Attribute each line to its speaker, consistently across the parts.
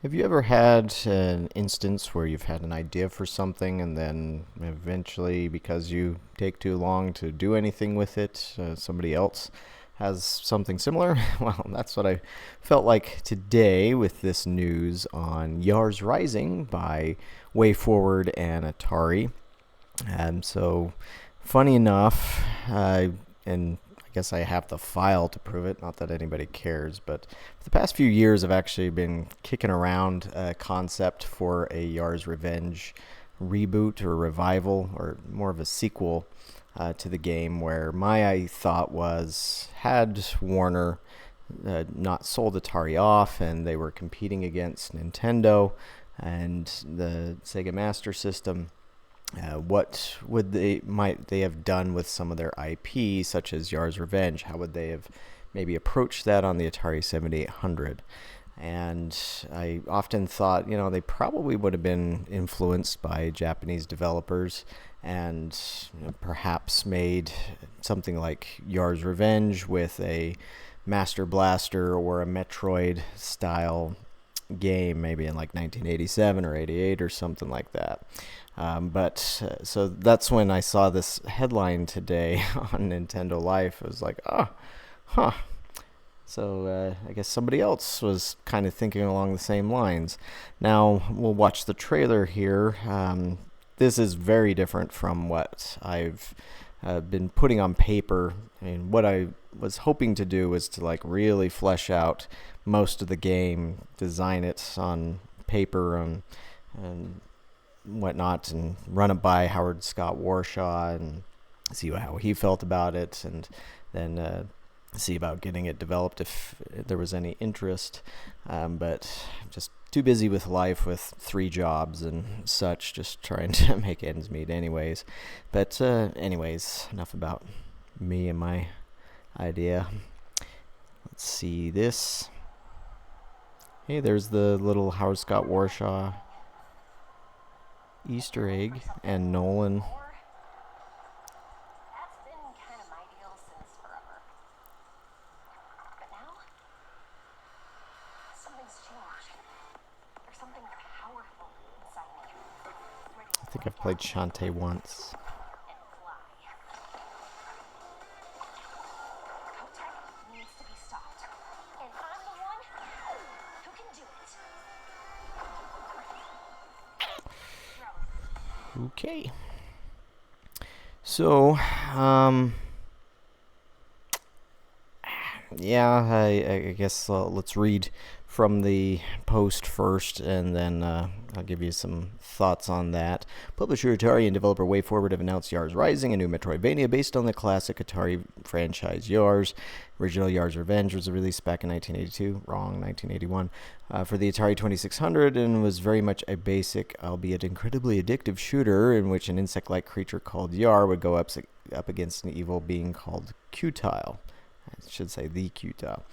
Speaker 1: Have you ever had an instance where you've had an idea for something and then eventually, because you take too long to do anything with it, somebody else has something similar? Well, that's what I felt like today with this news on Yars Rising by WayForward and Atari. So, funny enough, and I guess I have the file to prove it. Not that anybody cares, but for the past few years, I've actually been kicking around a concept for a Yars Revenge reboot or revival, or more of a sequel to the game. Where my thought was, had Warner not sold Atari off, and they were competing against Nintendo and the Sega Master System. What would might they have done with some of their IP, such as Yars Revenge? How would they have maybe approached that on the Atari 7800? And I often thought, they probably would have been influenced by Japanese developers and perhaps made something like Yars Revenge with a Master Blaster or a Metroid style game, maybe in like 1987 or 88 or something like that. So that's when I saw this headline today on Nintendo Life. I was like, oh, huh. So I guess somebody else was kind of thinking along the same lines. Now we'll watch the trailer here. This is very different from what I've been putting on paper. And what I was hoping to do was to like really flesh out most of the game, design it on paper and whatnot, and run it by Howard Scott Warshaw and see how he felt about it, and then see about getting it developed if there was any interest. But just too busy with life, with 3 jobs and such, just trying to make ends meet anyways. But anyways, enough about me and my idea. Let's see this. Hey, there's the little Howard Scott Warshaw Easter egg and Nolan.
Speaker 2: That's been kind of my deal since forever. But now, something's changed. There's something powerful inside me.
Speaker 1: I think I've played Shantae once.
Speaker 2: And fly. Kotek needs to be stopped. And I'm the one who can do it.
Speaker 1: Okay. So, I guess let's read from the post first, and then I'll give you some thoughts on that. Publisher Atari and developer WayForward have announced Yars Rising, a new Metroidvania based on the classic Atari franchise Yars. Original Yars Revenge was released back in 1982, wrong, 1981, for the Atari 2600, and was very much a basic, albeit incredibly addictive shooter in which an insect-like creature called Yar would go up against an evil being called Qtile. I should say the Qtile.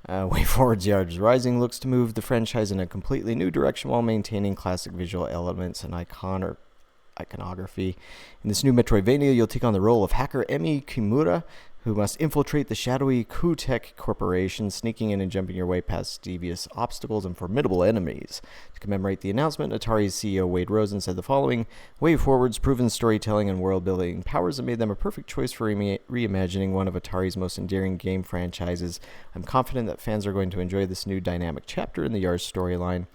Speaker 1: WayForward's Yars Rising looks to move the franchise in a completely new direction while maintaining classic visual elements and iconography. In this new Metroidvania, you'll take on the role of hacker Emi Kimura, who must infiltrate the shadowy Kotek Corporation, sneaking in and jumping your way past devious obstacles and formidable enemies. To commemorate the announcement, Atari's CEO Wade Rosen said the following: WayForward's proven storytelling and world-building powers have made them a perfect choice for reimagining one of Atari's most endearing game franchises. I'm confident that fans are going to enjoy this new dynamic chapter in the Yars storyline.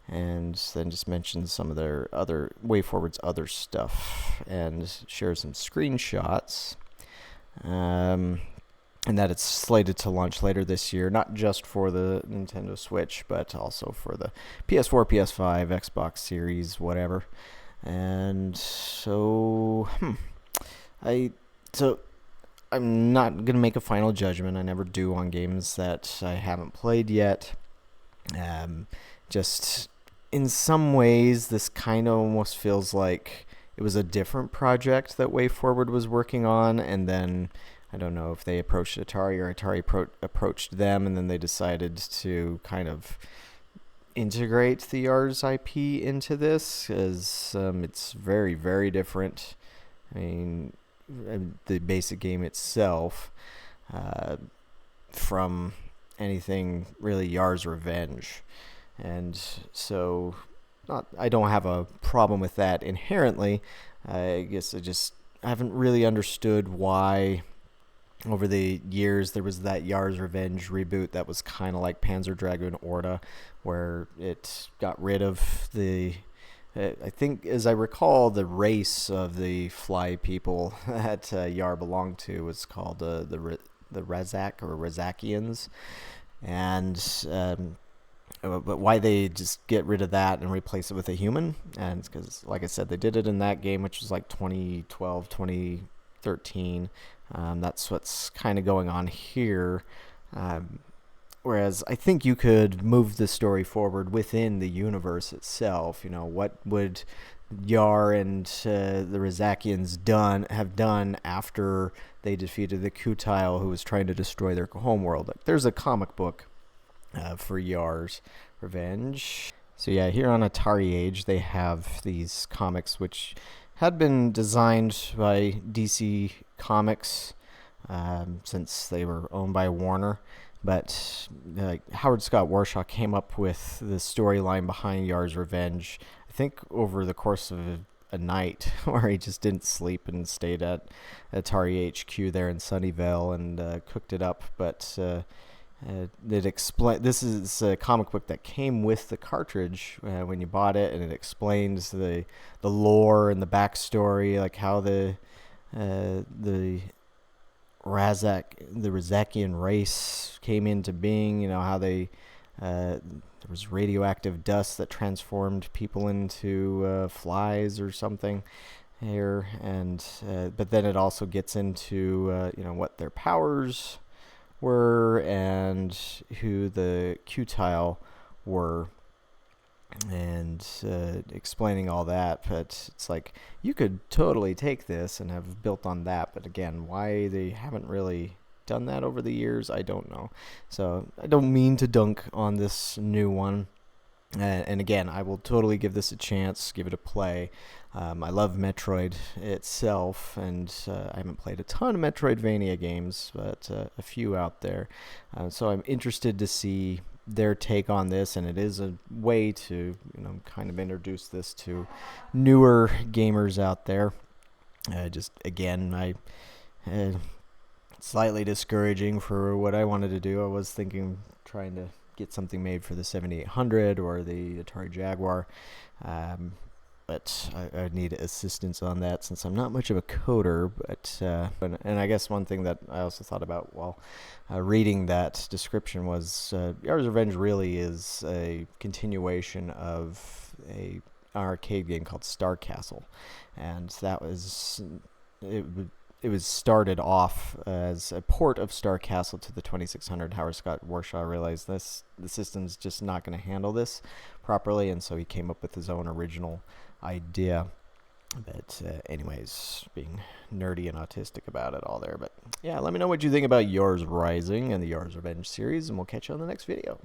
Speaker 1: And then just mentions some of their other WayForward's other stuff and shares some screenshots. And that it's slated to launch later this year, not just for the Nintendo Switch, but also for the PS4, PS5, Xbox Series, whatever. And so, I'm not gonna make a final judgment. I never do on games that I haven't played yet. Just in some ways, this kind of almost feels like it was a different project that WayForward was working on, and then I don't know if they approached Atari or Atari approached them, and then they decided to kind of integrate the Yars IP into this, because it's very, very different. I mean, the basic game itself from anything really Yars Revenge. And so I don't have a problem with that inherently. I guess I haven't really understood why over the years there was that Yars Revenge reboot that was kind of like Panzer Dragoon Orta, where it got rid of the I think, as I recall, the race of the fly people that Yar belonged to was called the Razak or Razakians, and but why they just get rid of that and replace it with a human? And it's because, like I said, they did it in that game, which was like 2012, 2013. That's what's kind of going on here. Whereas I think you could move the story forward within the universe itself. You know, what would Yar and the Razakians have done after they defeated the Kutile, who was trying to destroy their homeworld? Like, there's a comic book for Yars Revenge. So yeah, here on Atari Age, they have these comics which had been designed by DC Comics since they were owned by Warner. But Howard Scott Warshaw came up with the storyline behind Yars Revenge, I think over the course of a night, where he just didn't sleep and stayed at Atari HQ there in Sunnyvale and cooked it up. But this is a comic book that came with the cartridge when you bought it, and it explains the lore and the backstory, like how the Razakian race came into being. You know, how there was radioactive dust that transformed people into flies or something here, and but then it also gets into what their powers were and who the Kutile were, and explaining all that. But it's like, you could totally take this and have built on that, but again, why they haven't really done that over the years, I don't know. So I don't mean to dunk on this new one, and again, I will totally give this a chance, give it a play. I love Metroid itself, and I haven't played a ton of Metroidvania games, but a few out there. So I'm interested to see their take on this, and it is a way to kind of introduce this to newer gamers out there. Just again, slightly discouraging for what I wanted to do. I was thinking trying to get something made for the 7800 or the Atari Jaguar, but I need assistance on that since I'm not much of a coder. But and I guess one thing that I also thought about while reading that description was Yars Revenge really is a continuation of an arcade game called Star Castle, and that was it was started off as a port of Star Castle to the 2600. Howard Scott Warshaw realized the system's just not going to handle this properly, and so he came up with his own original idea. But anyways, being nerdy and autistic about it all there. But yeah, let me know what you think about Yars Rising and the Yars Revenge series, and we'll catch you on the next video.